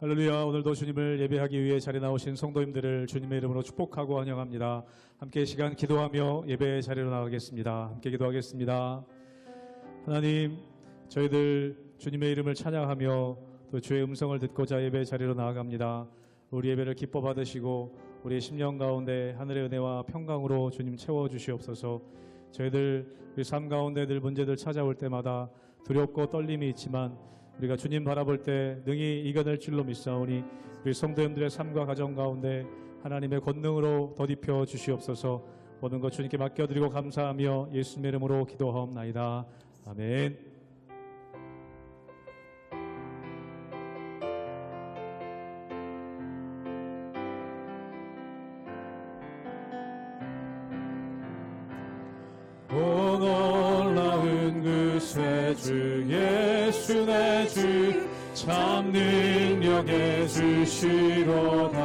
할렐루야. 오늘도 주님을 예배하기 위해 자리에 나오신 성도님들을 주님의 이름으로 축복하고 환영합니다. 함께 시간 기도하며 예배 자리로 나가겠습니다. 함께 기도하겠습니다. 하나님, 저희들 주님의 이름을 찬양하며 또 주의 음성을 듣고자 예배 자리로 나아갑니다. 우리 예배를 기뻐 받으시고 우리의 심령 가운데 하늘의 은혜와 평강으로 주님 채워주시옵소서. 저희들 우리 삶 가운데 늘 문제들 찾아올 때마다 두렵고 떨림이 있지만 우리가 주님 바라볼 때 능히 이겨낼 줄로 믿사오니 우리 성도님들의 삶과 가정 가운데 하나님의 권능으로 덧입혀 주시옵소서. 모든 것 주님께 맡겨드리고 감사하며 예수님의 이름으로 기도하옵나이다. 아멘. 오 놀라운 그 새 주 예수 내 주 참 능력의 주시로다.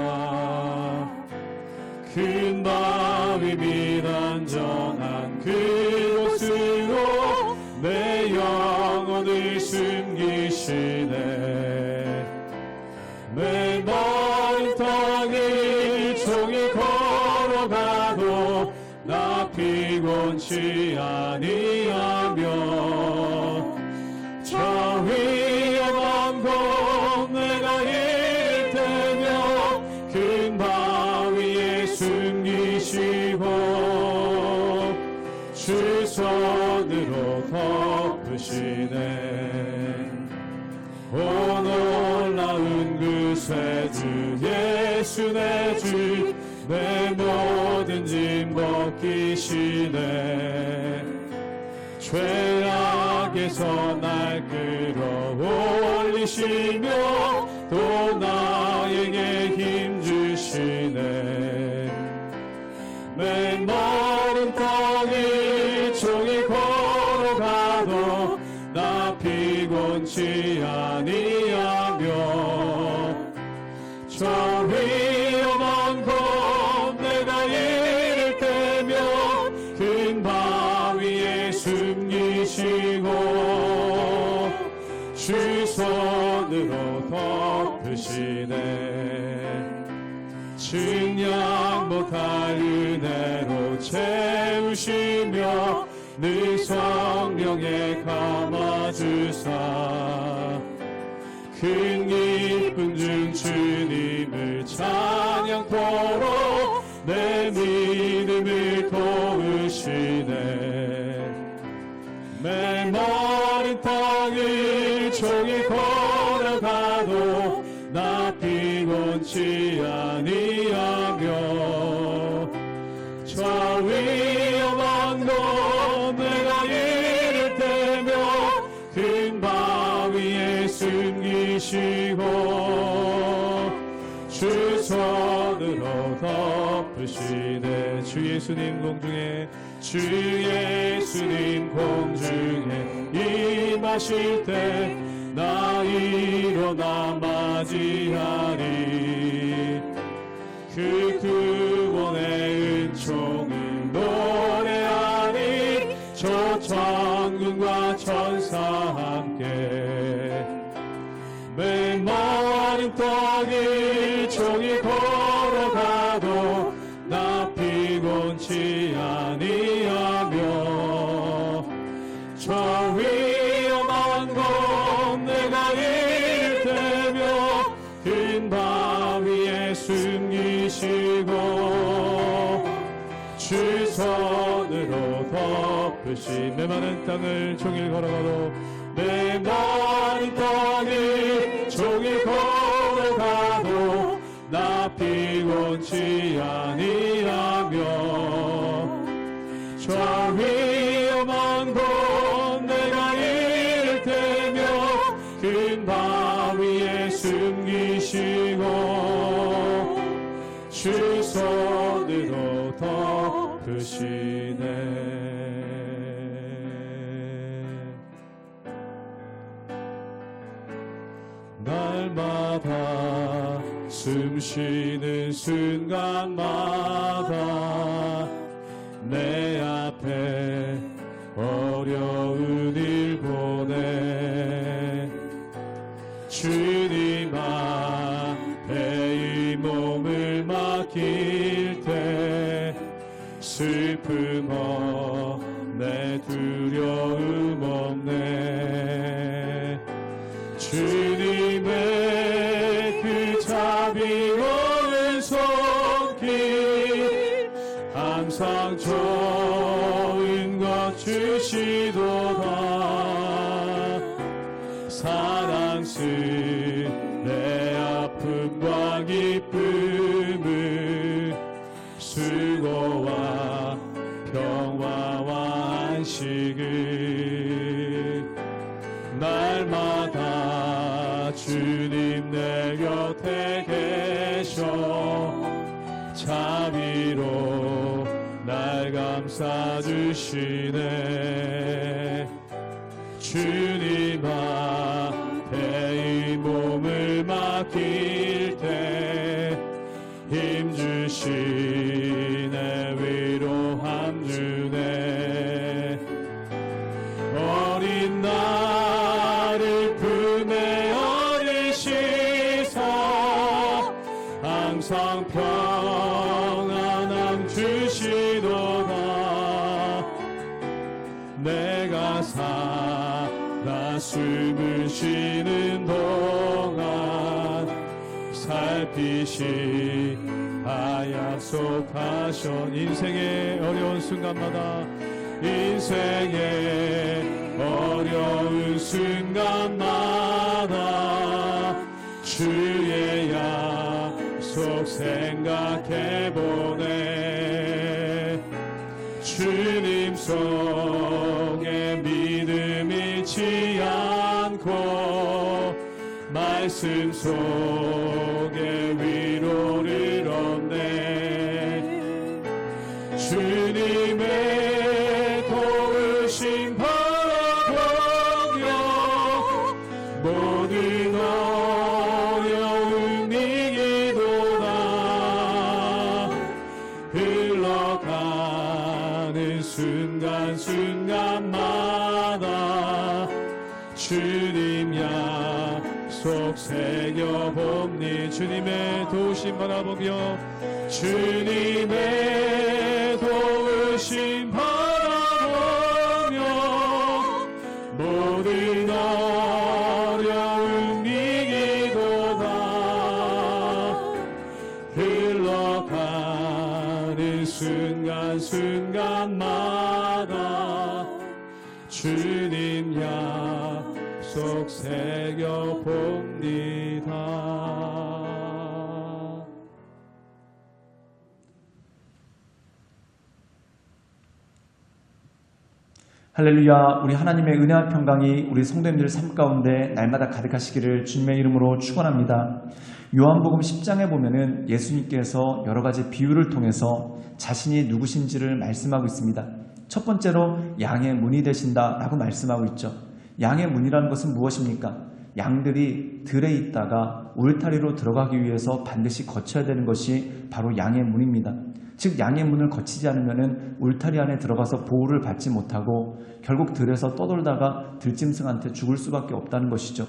큰 바위 및 안전한 그곳으로 내 영혼을 숨기시네. 내 마른 땅을 종일 걸어가도 나 피곤치 아니하며 저 위험한 곳 내가 이를 때며 큰 바위에 숨기시고 주 손으로 덮으시네. 오 놀라운 그 새 주 예수 내 주 내 모든 짐 벗기시네. 죄악에서 날 끌어올리시며 또 나에게 힘 주시네. 맨마른 땅을 종일 걸어가도 나 피곤치 아니하며 저 위험한 곳 내가 이를 때며 큰 바위에 숨기시고 주 손으로 덮으시네. 증량 못할 은혜로 채우시며 늘 성령에 감아주사 큰 기쁨 중 주님을 찬양토록 내 믿음을 도우시네. 메마른 땅을 종일 걸어가도 나 피곤치 아니하며 저 위험한 곳 내가 이를 때며 큰 바위에 숨기시고 주 손으로 덮으시네. 주 예수님 공중에 주 예수님 공중에 임하실 때 나 일어나 맞이하리. 그 구원의 은총을 노래하니 저 천군과 천사 함께 맨마른 땅을 종일 걸어가도 나 피곤치 아니하며 저 위험한 곳 내가 이를 때며 큰 바위에 숨기시고 주 손으로 덮으신 메마른 땅을 종일 걸어가도 메마른 땅을 종일 걸어가도 나 피곤치 아니하며 저 위험한 곳 내가 이를 때며 큰 바위에 숨기시고 주 손으로 덮으시네. 날마다 숨쉬는 순간마다 내 앞에 어려운 일 보내 주님 맡길 때 슬픔 없네 두려움 없네 주님의 그 자비로운 손길 항상 좋은 것 주시도다 사랑스레 내 아픔과 기쁨을 수고와 평화와 안식을 날마다 주님 내 곁에 계셔 자비로 날 감싸주시네 주님 앞에 이 몸을 맡길 때 힘주시네 위로함 주네 어린 나를 품에 안으시사 항상 평안함 주시도다 내가 살아 숨을 쉬는 동안 살피시 약속하신 인생의 어려운 순간마다 인생의 어려운 순간마다 주의 약속 생각해보네 주님 속에 믿음 잃지 않고 말씀 속에 위로를 얻네 주님의 도우심 바라보며 모든 어려움 이기도다 흘러가는 순간순간마다 주님 약속 새겨봅니 주님의 도우심 바라보며 주님의 도우심 바라보며 모든 어려움 이기도다 흘러가는 순간순간마다 주님 약속 새겨봅니다. 할렐루야. 우리 하나님의 은혜와 평강이 우리 성도님들 삶 가운데 날마다 가득하시기를 주님의 이름으로 축원합니다. 요한복음 10장에 보면은 예수님께서 여러 가지 비유를 통해서 자신이 누구신지를 말씀하고 있습니다. 첫 번째로 양의 문이 되신다라고 말씀하고 있죠. 양의 문이라는 것은 무엇입니까? 양들이 들에 있다가 울타리로 들어가기 위해서 반드시 거쳐야 되는 것이 바로 양의 문입니다. 즉 양의 문을 거치지 않으면 울타리 안에 들어가서 보호를 받지 못하고 결국 들에서 떠돌다가 들짐승한테 죽을 수밖에 없다는 것이죠.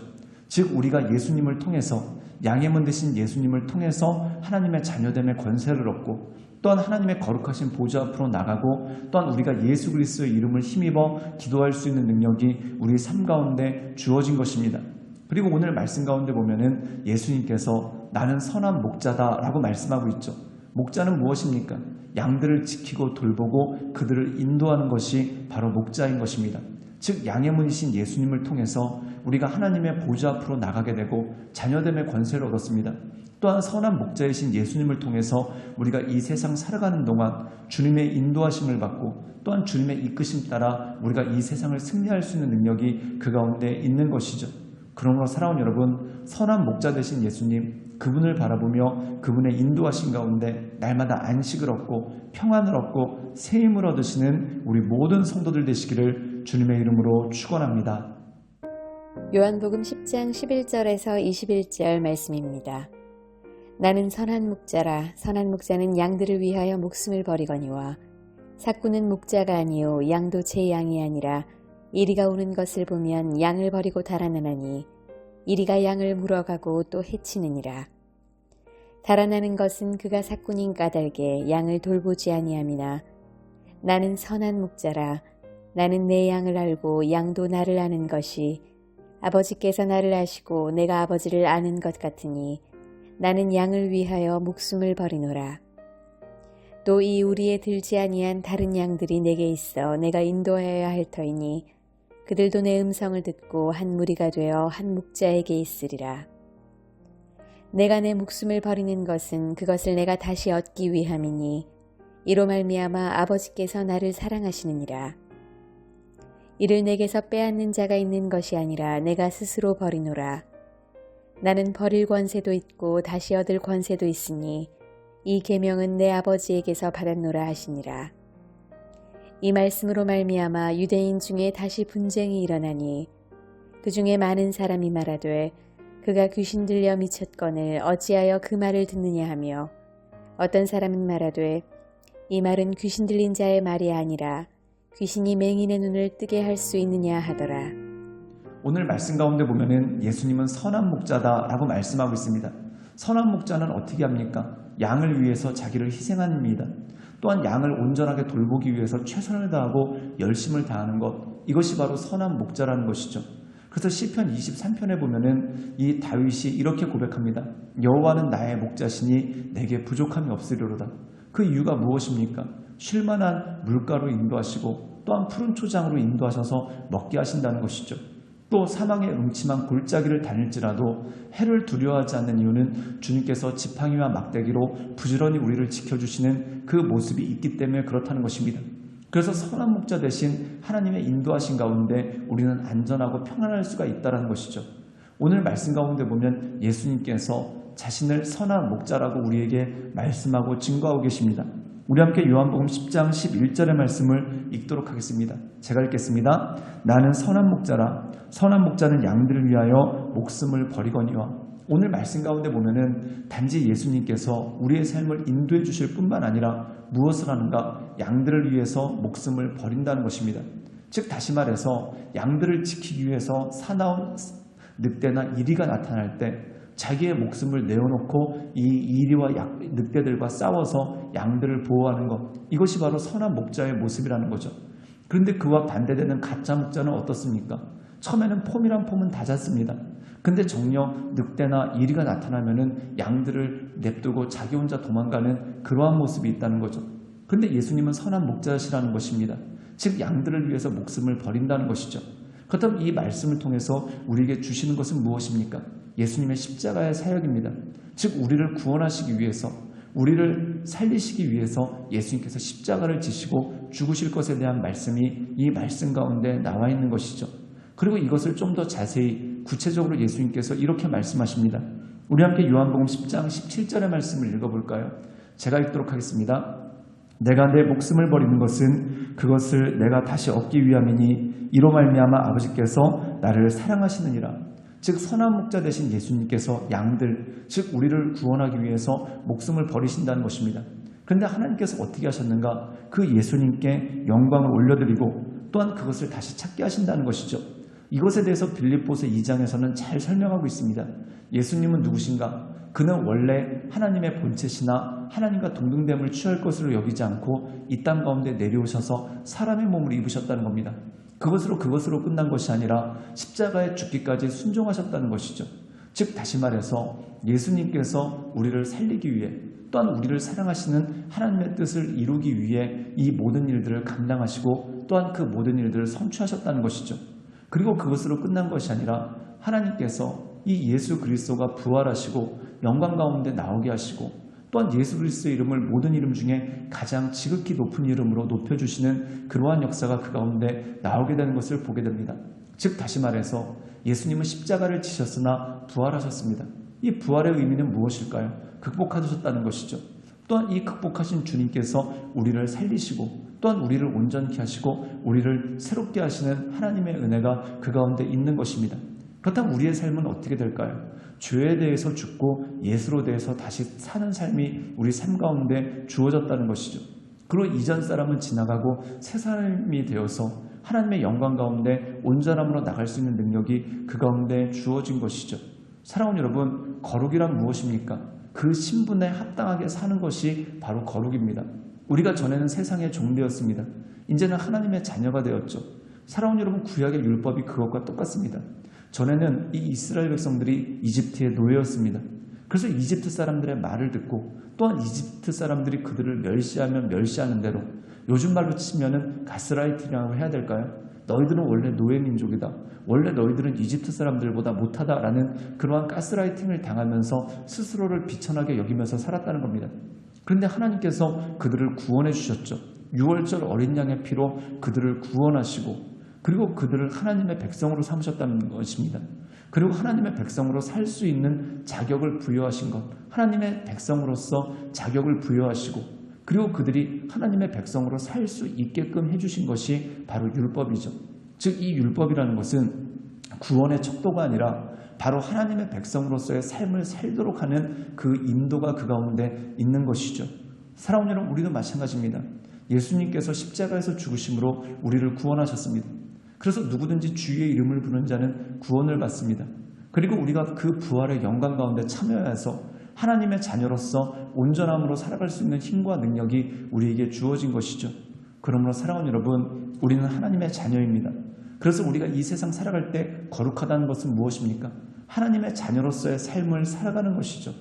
즉 우리가 예수님을 통해서 양의 문 되신 예수님을 통해서 하나님의 자녀됨의 권세를 얻고 또한 하나님의 거룩하신 보좌 앞으로 나가고 또한 우리가 예수 그리스도의 이름을 힘입어 기도할 수 있는 능력이 우리 삶 가운데 주어진 것입니다. 그리고 오늘 말씀 가운데 보면은 예수님께서 나는 선한 목자다라고 말씀하고 있죠. 목자는 무엇입니까? 양들을 지키고 돌보고 그들을 인도하는 것이 바로 목자인 것입니다. 즉 양의 문이신 예수님을 통해서 우리가 하나님의 보좌 앞으로 나가게 되고 자녀됨의 권세를 얻었습니다. 또한 선한 목자이신 예수님을 통해서 우리가 이 세상 살아가는 동안 주님의 인도하심을 받고 또한 주님의 이끄심 따라 우리가 이 세상을 승리할 수 있는 능력이 그 가운데 있는 것이죠. 그러므로 사랑하는 여러분, 선한 목자 되신 예수님, 그분을 바라보며 그분의 인도하심 가운데 날마다 안식을 얻고 평안을 얻고 새 힘을 얻으시는 우리 모든 성도들 되시기를 주님의 이름으로 축원합니다. 요한복음 10장 11절에서 21절 말씀입니다. 나는 선한 목자라. 선한 목자는 양들을 위하여 목숨을 버리거니와 삭구는 목자가 아니요 양도 제 양이 아니라 이리가 오는 것을 보면 양을 버리고 달아나나니 이리가 양을 물어가고 또 해치느니라. 달아나는 것은 그가 삭군인 까닭에 양을 돌보지 아니함이나 나는 선한 목자라. 나는 내 양을 알고 양도 나를 아는 것이 아버지께서 나를 아시고 내가 아버지를 아는 것 같으니 나는 양을 위하여 목숨을 버리노라. 또 이 우리에 들지 아니한 다른 양들이 내게 있어 내가 인도하여야 할 터이니 그들도 내 음성을 듣고 한 무리가 되어 한 목자에게 있으리라. 내가 내 목숨을 버리는 것은 그것을 내가 다시 얻기 위함이니 이로 말미암아 아버지께서 나를 사랑하시느니라. 이를 내게서 빼앗는 자가 있는 것이 아니라 내가 스스로 버리노라. 나는 버릴 권세도 있고 다시 얻을 권세도 있으니 이 계명은 내 아버지에게서 받았노라 하시니라. 이 말씀으로 말미암아 유대인 중에 다시 분쟁이 일어나니 그 중에 많은 사람이 말하되 그가 귀신 들려 미쳤거늘 어찌하여 그 말을 듣느냐 하며 어떤 사람은 말하되 이 말은 귀신 들린 자의 말이 아니라 귀신이 맹인의 눈을 뜨게 할 수 있느냐 하더라. 오늘 말씀 가운데 보면은 예수님은 선한 목자다라고 말씀하고 있습니다. 선한 목자는 어떻게 합니까? 양을 위해서 자기를 희생합니다. 또한 양을 온전하게 돌보기 위해서 최선을 다하고 열심을 다하는 것, 이것이 바로 선한 목자라는 것이죠. 그래서 시편 23편에 보면은 이 다윗이 이렇게 고백합니다. 여호와는 나의 목자시니 내게 부족함이 없으리로다. 그 이유가 무엇입니까? 쉴만한 물가로 인도하시고 또한 푸른 초장으로 인도하셔서 먹게 하신다는 것이죠. 또 사망의 음침한 골짜기를 다닐지라도 해를 두려워하지 않는 이유는 주님께서 지팡이와 막대기로 부지런히 우리를 지켜주시는 그 모습이 있기 때문에 그렇다는 것입니다. 그래서 선한 목자 대신 하나님의 인도하신 가운데 우리는 안전하고 평안할 수가 있다는 것이죠. 오늘 말씀 가운데 보면 예수님께서 자신을 선한 목자라고 우리에게 말씀하고 증거하고 계십니다. 우리 함께 요한복음 10장 11절의 말씀을 읽도록 하겠습니다. 제가 읽겠습니다. 나는 선한 목자라. 선한 목자는 양들을 위하여 목숨을 버리거니와. 오늘 말씀 가운데 보면은 단지 예수님께서 우리의 삶을 인도해 주실 뿐만 아니라 무엇을 하는가? 양들을 위해서 목숨을 버린다는 것입니다. 즉 다시 말해서 양들을 지키기 위해서 사나운 늑대나 이리가 나타날 때 자기의 목숨을 내어놓고 이 이리와 늑대들과 싸워서 양들을 보호하는 것, 이것이 바로 선한 목자의 모습이라는 거죠. 그런데 그와 반대되는 가짜 목자는 어떻습니까? 처음에는 폼이란 폼은 다 잤습니다. 근데 정녕 늑대나 이리가 나타나면은 양들을 냅두고 자기 혼자 도망가는 그러한 모습이 있다는 거죠. 근데 예수님은 선한 목자시라는 것입니다. 즉 양들을 위해서 목숨을 버린다는 것이죠. 그렇다면 이 말씀을 통해서 우리에게 주시는 것은 무엇입니까? 예수님의 십자가의 사역입니다. 즉 우리를 구원하시기 위해서, 우리를 살리시기 위해서 예수님께서 십자가를 지시고 죽으실 것에 대한 말씀이 이 말씀 가운데 나와 있는 것이죠. 그리고 이것을 좀 더 자세히 구체적으로 예수님께서 이렇게 말씀하십니다. 우리 함께 요한복음 10장 17절의 말씀을 읽어볼까요? 제가 읽도록 하겠습니다. 내가 내 목숨을 버리는 것은 그것을 내가 다시 얻기 위함이니 이로 말미암아 아버지께서 나를 사랑하시느니라. 즉 선한 목자 되신 예수님께서 양들, 즉 우리를 구원하기 위해서 목숨을 버리신다는 것입니다. 그런데 하나님께서 어떻게 하셨는가? 그 예수님께 영광을 올려드리고 또한 그것을 다시 찾게 하신다는 것이죠. 이것에 대해서 빌립보서 2장에서는 잘 설명하고 있습니다. 예수님은 누구신가? 그는 원래 하나님의 본체시나 하나님과 동등됨을 취할 것으로 여기지 않고 이 땅 가운데 내려오셔서 사람의 몸을 입으셨다는 겁니다. 그것으로 끝난 것이 아니라 십자가에 죽기까지 순종하셨다는 것이죠. 즉 다시 말해서 예수님께서 우리를 살리기 위해 또한 우리를 사랑하시는 하나님의 뜻을 이루기 위해 이 모든 일들을 감당하시고 또한 그 모든 일들을 성취하셨다는 것이죠. 그리고 그것으로 끝난 것이 아니라 하나님께서 이 예수 그리스도가 부활하시고 영광 가운데 나오게 하시고 또한 예수 그리스도의 이름을 모든 이름 중에 가장 지극히 높은 이름으로 높여주시는 그러한 역사가 그 가운데 나오게 되는 것을 보게 됩니다. 즉 다시 말해서 예수님은 십자가를 지셨으나 부활하셨습니다. 이 부활의 의미는 무엇일까요? 극복하셨다는 것이죠. 또한 이 극복하신 주님께서 우리를 살리시고 또한 우리를 온전케 하시고 우리를 새롭게 하시는 하나님의 은혜가 그 가운데 있는 것입니다. 그렇다면 우리의 삶은 어떻게 될까요? 죄에 대해서 죽고 예수로 대해서 다시 사는 삶이 우리 삶 가운데 주어졌다는 것이죠. 그리고 이전 사람은 지나가고 새 사람이 되어서 하나님의 영광 가운데 온전함으로 나갈 수 있는 능력이 그 가운데 주어진 것이죠. 사랑하는 여러분, 거룩이란 무엇입니까? 그 신분에 합당하게 사는 것이 바로 거룩입니다. 우리가 전에는 세상의 종되었습니다. 이제는 하나님의 자녀가 되었죠. 사랑하는 여러분, 구약의 율법이 그것과 똑같습니다. 전에는 이 이스라엘 백성들이 이집트의 노예였습니다. 그래서 이집트 사람들의 말을 듣고 또한 이집트 사람들이 그들을 멸시하면 멸시하는 대로, 요즘 말로 치면은 가스라이팅이라고 해야 될까요? 너희들은 원래 노예 민족이다. 원래 너희들은 이집트 사람들보다 못하다라는 그러한 가스라이팅을 당하면서 스스로를 비천하게 여기면서 살았다는 겁니다. 그런데 하나님께서 그들을 구원해 주셨죠. 6월절 어린 양의 피로 그들을 구원하시고, 그리고 그들을 하나님의 백성으로 삼으셨다는 것입니다. 그리고 하나님의 백성으로 살 수 있는 자격을 부여하신 것, 하나님의 백성으로서 자격을 부여하시고, 그리고 그들이 하나님의 백성으로 살 수 있게끔 해주신 것이 바로 율법이죠. 즉, 이 율법이라는 것은 구원의 척도가 아니라 바로 하나님의 백성으로서의 삶을 살도록 하는 그 인도가 그 가운데 있는 것이죠. 사랑하는 여러분, 우리도 마찬가지입니다. 예수님께서 십자가에서 죽으심으로 우리를 구원하셨습니다. 그래서 누구든지 주의 이름을 부르는 자는 구원을 받습니다. 그리고 우리가 그 부활의 영광 가운데 참여해서 하나님의 자녀로서 온전함으로 살아갈 수 있는 힘과 능력이 우리에게 주어진 것이죠. 그러므로 사랑하는 여러분, 우리는 하나님의 자녀입니다. 그래서 우리가 이 세상 살아갈 때 거룩하다는 것은 무엇입니까? 하나님의 자녀로서의 삶을 살아가는 것이죠.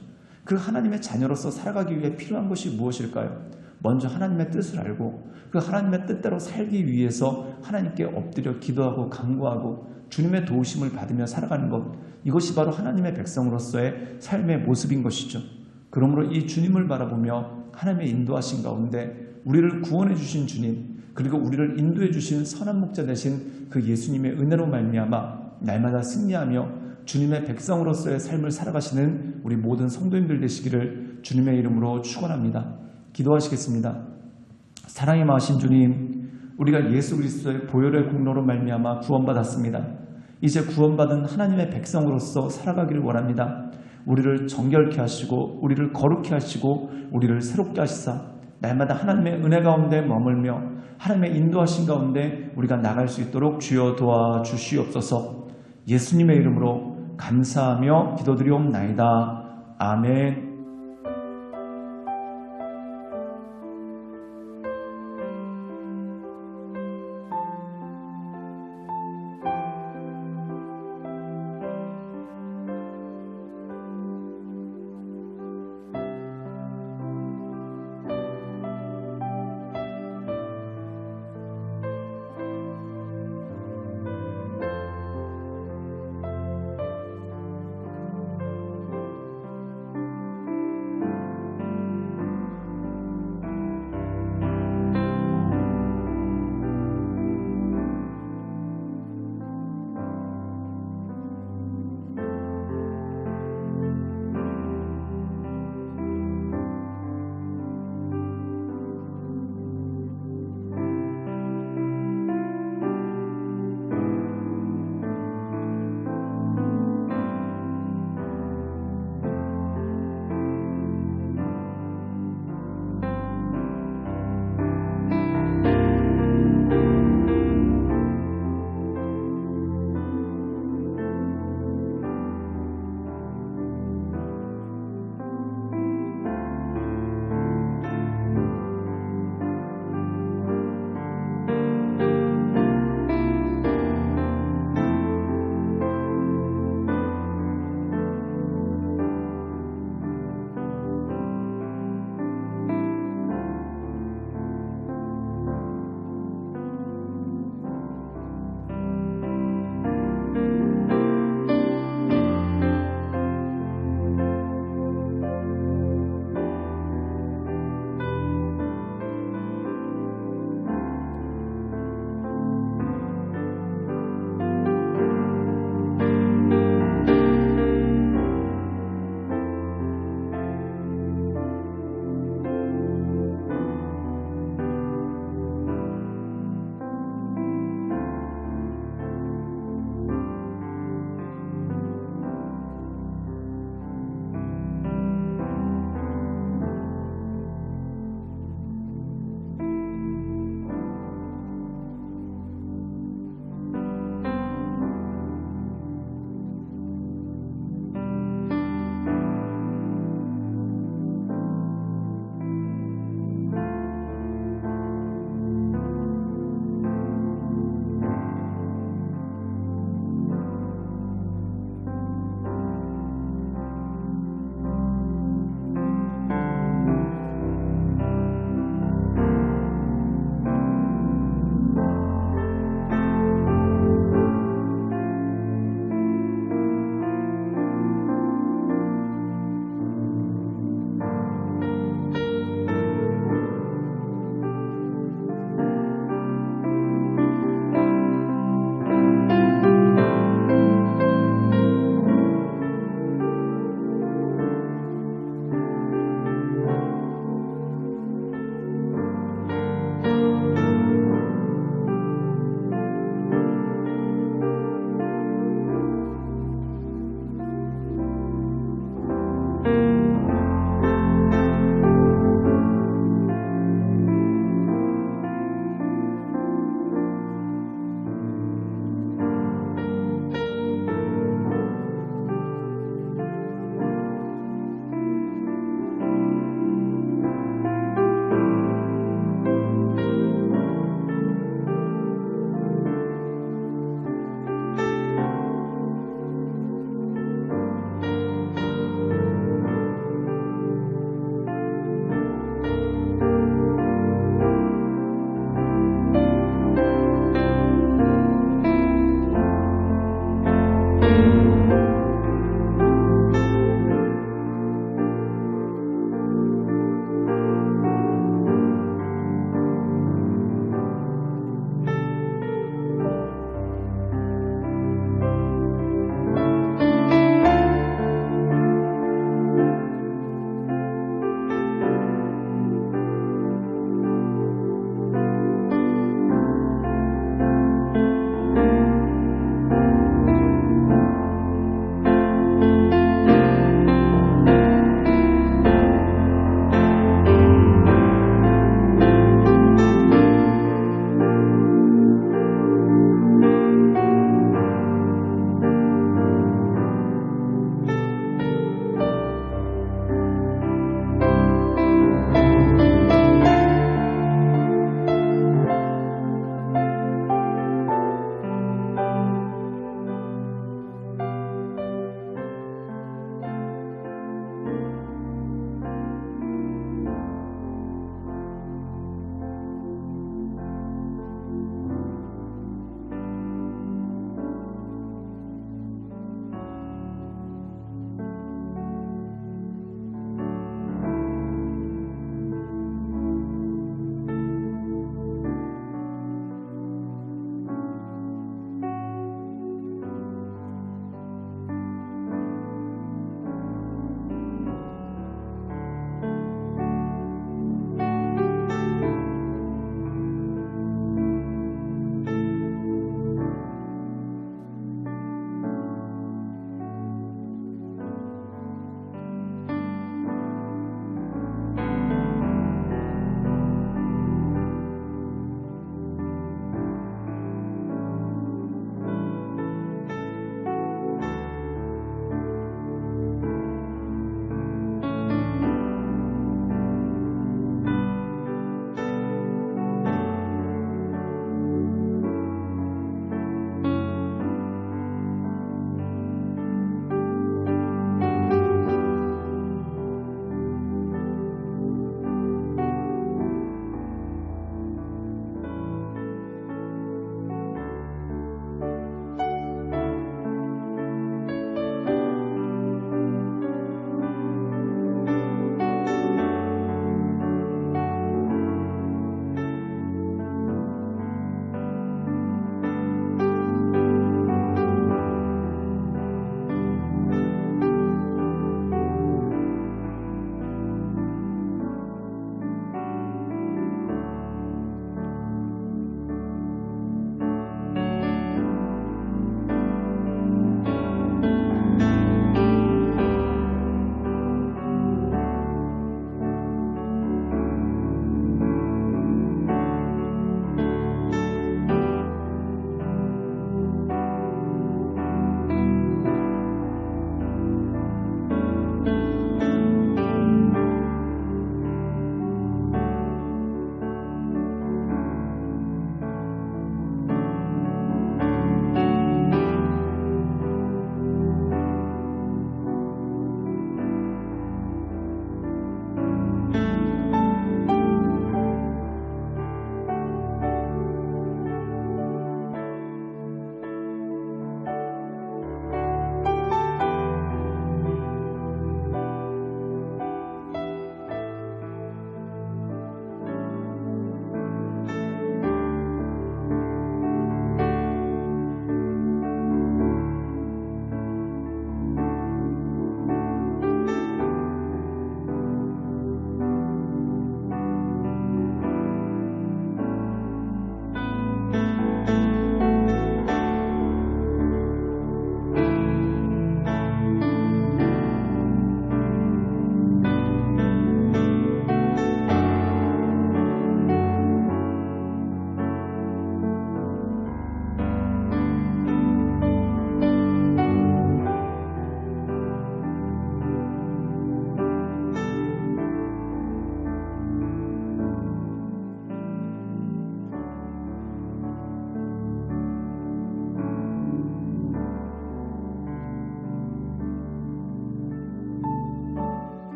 그 하나님의 자녀로서 살아가기 위해 필요한 것이 무엇일까요? 먼저 하나님의 뜻을 알고 그 하나님의 뜻대로 살기 위해서 하나님께 엎드려 기도하고 간구하고 주님의 도우심을 받으며 살아가는 것, 이것이 바로 하나님의 백성으로서의 삶의 모습인 것이죠. 그러므로 이 주님을 바라보며 하나님의 인도하신 가운데 우리를 구원해 주신 주님, 그리고 우리를 인도해 주신 선한 목자 되신 그 예수님의 은혜로 말미암아 날마다 승리하며 주님의 백성으로서의 삶을 살아가시는 우리 모든 성도님들 되시기를 주님의 이름으로 축원합니다. 기도하시겠습니다. 사랑이 많으신 주님, 우리가 예수 그리스도의 보혈의 공로로 말미암아 구원받았습니다. 이제 구원받은 하나님의 백성으로서 살아가기를 원합니다. 우리를 정결케 하시고 우리를 거룩케 하시고 우리를 새롭게 하시사 날마다 하나님의 은혜 가운데 머물며 하나님의 인도하신 가운데 우리가 나갈 수 있도록 주여 도와주시옵소서. 예수님의 이름으로 감사하며 기도드리옵나이다. 아멘.